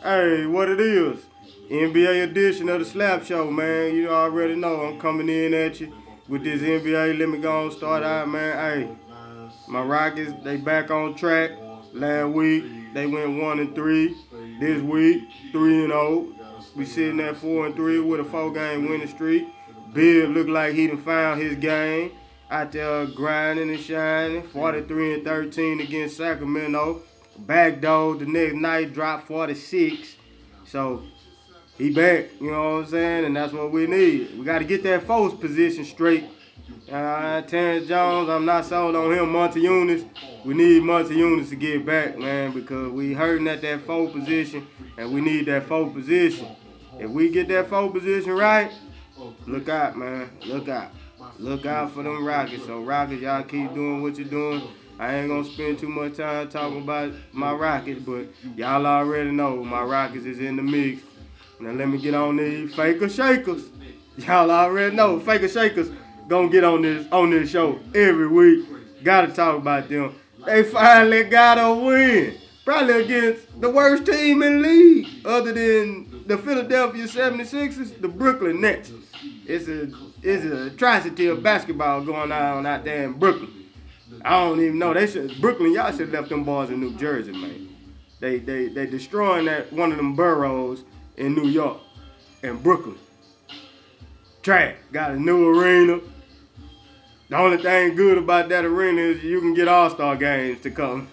Hey, what it is? NBA edition of the Slap Show, man. You already know I'm coming in at you with this NBA. Let me go and start out, man. Hey, my Rockets, they back on track. Last week, they went 1-3. This week, 3-0. We sitting at 4-3 with a 4-game winning streak. Bill looked like he done found his game. Out there grinding and shining. 43-13 against Sacramento. Backdoor the next night, dropped 46. So he back, you know what I'm saying? And that's what we need. We got to get that force position straight. Terrence Jones, I'm not sold on him. Monty Eunice, we need Monty Eunice to get back, man, because we hurting at that fourth position, and we need that fourth position. If we get that fourth position right, look out, man. Look out. Look out for them Rockets. So, Rockets, y'all keep doing what you're doing. I ain't going to spend too much time talking about my Rockets, but y'all already know my Rockets is in the mix. Now, let me get on these Faker Shakers. Y'all already know Faker Shakers going to get on this show every week. Got to talk about them. They finally got a win. Probably against the worst team in the league other than the Philadelphia 76ers, the Brooklyn Nets. It's an atrocity of basketball going on out there in Brooklyn. I don't even know. Brooklyn, y'all should have left them boys in New Jersey, man. They destroying that one of them boroughs in New York and Brooklyn. Trash. Got a new arena. The only thing good about that arena is you can get all-star games to come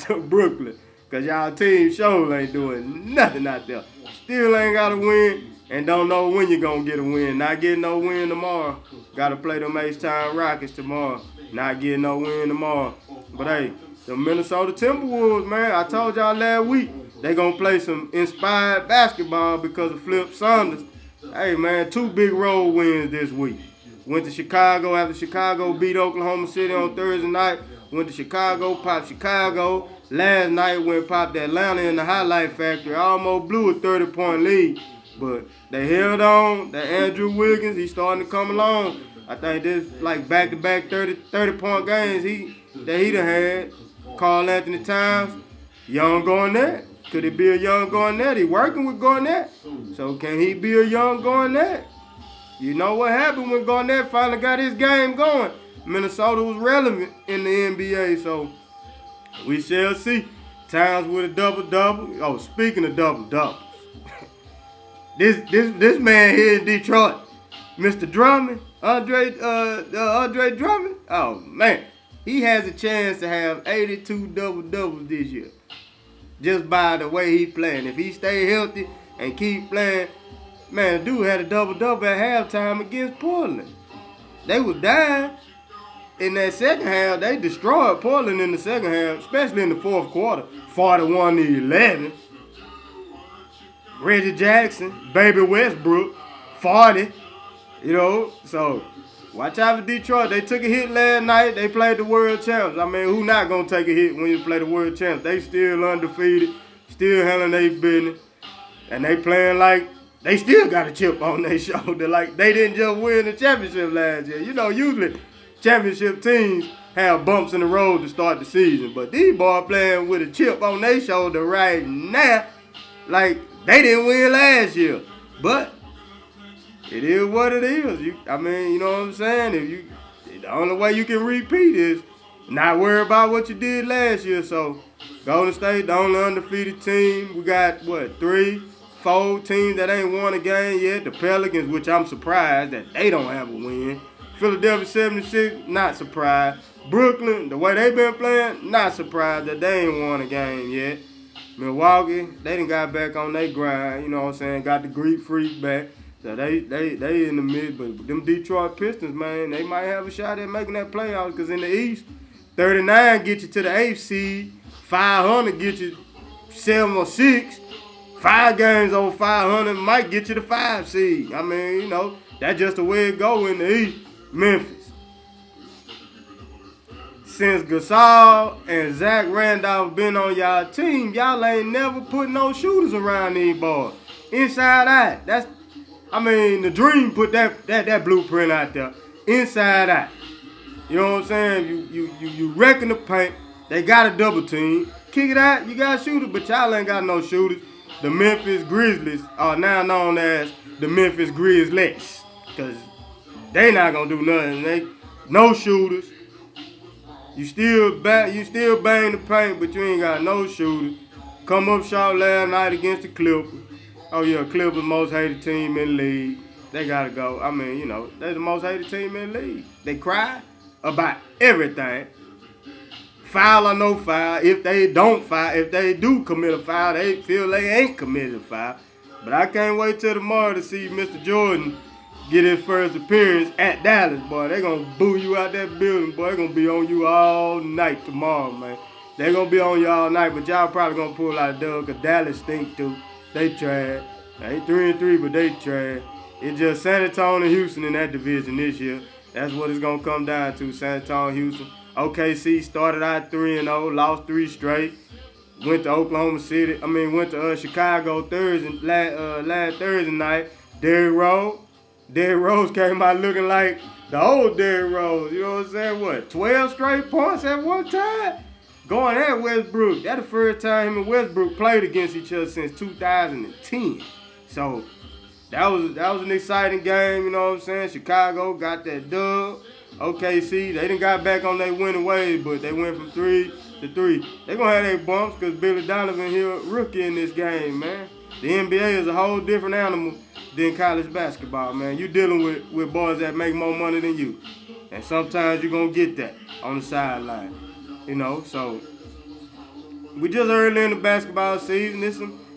to Brooklyn. Because y'all team sure ain't doing nothing out there. Still ain't got a win and don't know when you're going to get a win. Not getting no win tomorrow. Got to play them H-Time Rockets tomorrow. Not getting no win tomorrow. But hey, the Minnesota Timberwolves, man, I told y'all last week, they going to play some inspired basketball because of Flip Saunders. Hey, man, 2 big road wins this week. Went to Chicago after Chicago beat Oklahoma City on Thursday night. Went to Chicago, popped Chicago. Last night went popped Atlanta in the Highlight Factory. Almost blew a 30-point lead. But they held on. That Andrew Wiggins, he's starting to come along. I think this like back-to-back 30-point games that he done had. Karl Anthony Towns, young Garnett. Could it be a young Garnett? He working with Garnett. So can he be a young Garnett? You know what happened when Garnett finally got his game going? Minnesota was relevant in the NBA, so we shall see. Towns with a double-double. Oh, speaking of double-doubles. this man here in Detroit, Mr. Drummond, Andre Drummond. Oh man, he has a chance to have 82 double-doubles this year, just by the way he playing. If he stay healthy and keep playing, man, the dude had a double-double at halftime against Portland. They was down in that second half. They destroyed Portland in the second half, especially in the fourth quarter, 41-11. Reggie Jackson, Baby Westbrook, 40. You know, so watch out for Detroit. They took a hit last night. They played the world champs. I mean, who not going to take a hit when you play the world champs? They still undefeated, still handling their business, and they playing like they still got a chip on their shoulder. Like they didn't just win the championship last year. You know, usually championship teams have bumps in the road to start the season, but these boys playing with a chip on their shoulder right now, like they didn't win last year. But it is what it is. You know what I'm saying? The only way you can repeat is not worry about what you did last year. So Golden State, the only undefeated team. We got 3, 4 teams that ain't won a game yet. The Pelicans, which I'm surprised that they don't have a win. Philadelphia 76, not surprised. Brooklyn, the way they been playing, not surprised that they ain't won a game yet. Milwaukee, they done got back on their grind. You know what I'm saying? Got the Greek Freak back. So they in the mid, but them Detroit Pistons, man, they might have a shot at making that playoffs because in the East, 39 get you to the 8th seed, 500 get you 7 or 6, 5 games over 500 might get you the 5 seed. I mean, you know, that's just the way it go in the East. Memphis. Since Gasol and Zach Randolph been on y'all team, y'all ain't never put no shooters around these boys. Inside out. The Dream put that blueprint out there. Inside out. You know what I'm saying? You wrecking the paint. They got a double team. Kick it out, you got shooters, but y'all ain't got no shooters. the Memphis Grizzlies are now known as the Memphis Grizzlies. Because they not going to do nothing. They no shooters. You still bang the paint, but you ain't got no shooters. Come up short last night against the Clippers. Oh yeah, Clippers most hated team in the league. They gotta go. I mean, you know, they're the most hated team in the league. They cry about everything. Foul or no foul. If they do commit a foul, they feel they ain't committed a foul. But I can't wait till tomorrow to see Mr. Jordan get his first appearance at Dallas, boy. They gonna boo you out that building, boy. They gonna be on you all night tomorrow, man. They gonna be on you all night, but y'all probably gonna pull out a dub, because Dallas stink too. They trash. They 3-3, but they trash. It's just San Antonio and Houston in that division this year. That's what it's gonna come down to. San Antonio, Houston. OKC started out 3-0, lost 3 straight. Went to Oklahoma City. Went to Chicago last Thursday night. Derrick Rose came out looking like the old Derrick Rose. You know what I'm saying? What, 12 straight points at one time? Going at Westbrook. That's the first time him and Westbrook played against each other since 2010. So that was an exciting game, you know what I'm saying? Chicago got that dub. OKC, they done got back on their winning ways, but they went from 3 to 3. They gonna have their bumps because Billy Donovan here a rookie in this game, man. The NBA is a whole different animal than college basketball, man. You dealing with boys that make more money than you. And sometimes you're gonna get that on the sideline. You know, so we just early in the basketball season.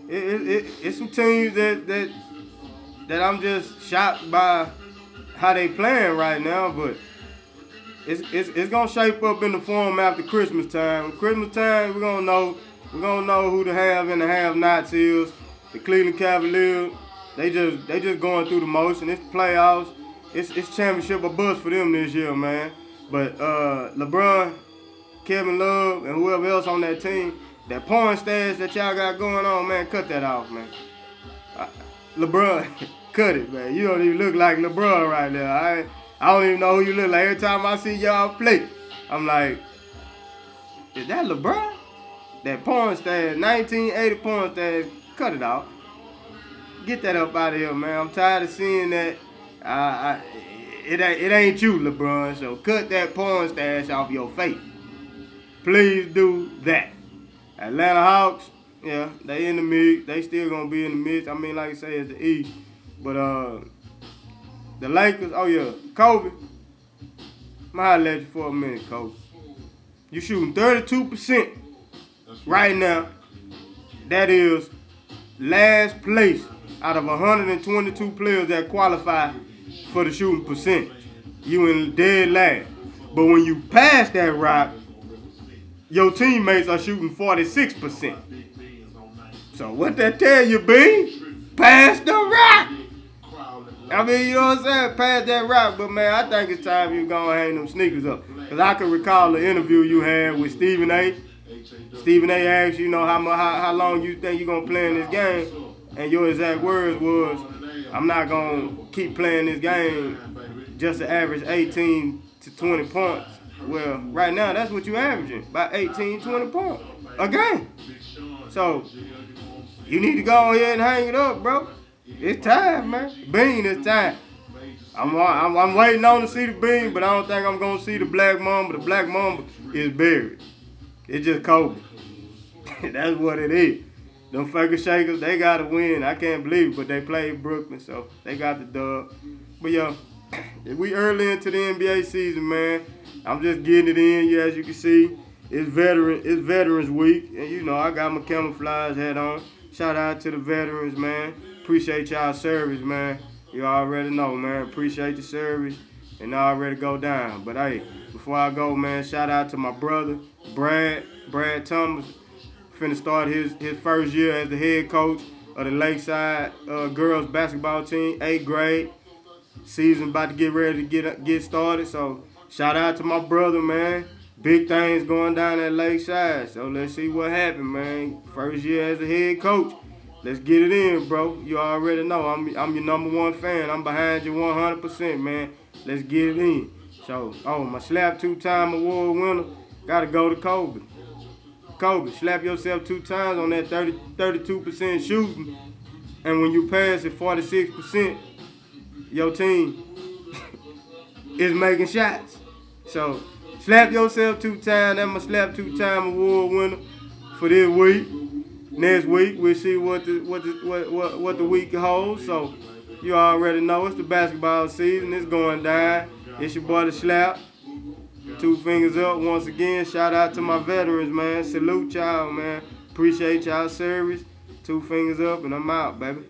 It's some teams that I'm just shocked by how they playing right now, but it's gonna shape up in the form after Christmas time. Christmas time, we're gonna know who the have and the have-nots is. The Cleveland Cavaliers, they just going through the motion. It's the playoffs. It's championship or bust for them this year, man. But LeBron, Kevin Love, and whoever else on that team, that porn stash that y'all got going on, man, cut that off, man. LeBron, cut it, man. You don't even look like LeBron right now. I don't even know who you look like. Every time I see y'all play, I'm like, is that LeBron? That porn stash, 1980 porn stash, cut it off. Get that up out of here, man. I'm tired of seeing that. It ain't you, LeBron, so cut that porn stash off your face. Please do that. Atlanta Hawks, yeah, they in the mix. They still gonna be in the mix. Like I say, it's the East. But the Lakers, oh yeah, Kobe. I'm gonna let you for a minute, Kobe. You shooting 32% right now. That is last place out of 122 players that qualify for the shooting percentage. You in dead last. But when you pass that rock, your teammates are shooting 46%. So what that tell you, B? Pass the rock. You know what I'm saying? Pass that rock. But man, I think it's time you go and hang them sneakers up. Because I can recall the interview you had with Stephen A. Stephen A asked you, how long you think you're going to play in this game. And your exact words was, I'm not going to keep playing this game just to average 18 to 20 points. Well, right now, that's what you're averaging, about 18, 20 points a game. So, you need to go ahead and hang it up, bro. It's time, man. Bean, it's time. I'm waiting on to see the bean, but I don't think I'm going to see the Black Mamba. The Black Mamba is buried. It's just Kobe. That's what it is. Them Faker Shakers, they got to win. I can't believe it, but they played Brooklyn, so they got the dub. But, yo, we early into the NBA season, man. I'm just getting it in. Yeah, as you can see, it's Veterans Week. And, I got my camouflage hat on. Shout out to the veterans, man. Appreciate y'all service, man. You already know, man. Appreciate the service and already go down. But, hey, before I go, man, shout out to my brother, Brad Thomas. Finna start his first year as the head coach of the Lakeside girls basketball team, 8th grade. Season about to get ready to get started. So, shout out to my brother, man. Big things going down at Lakeside. So, let's see what happens, man. First year as a head coach. Let's get it in, bro. You already know. I'm your number one fan. I'm behind you 100%, man. Let's get it in. So, my Slap 2-time award winner. Got to go to Kobe. Kobe, slap yourself 2 times on that 32% shooting, and when you pass at 46%, your team is making shots. So slap yourself 2 times. That's my slap 2 time award winner for this week. Next week we'll see what the week holds. So you already know it's the basketball season. It's going down. It's your boy DaSlap. 2 fingers up once again. Shout out to my veterans, man. Salute y'all, man. Appreciate y'all service. 2 fingers up, and I'm out, baby.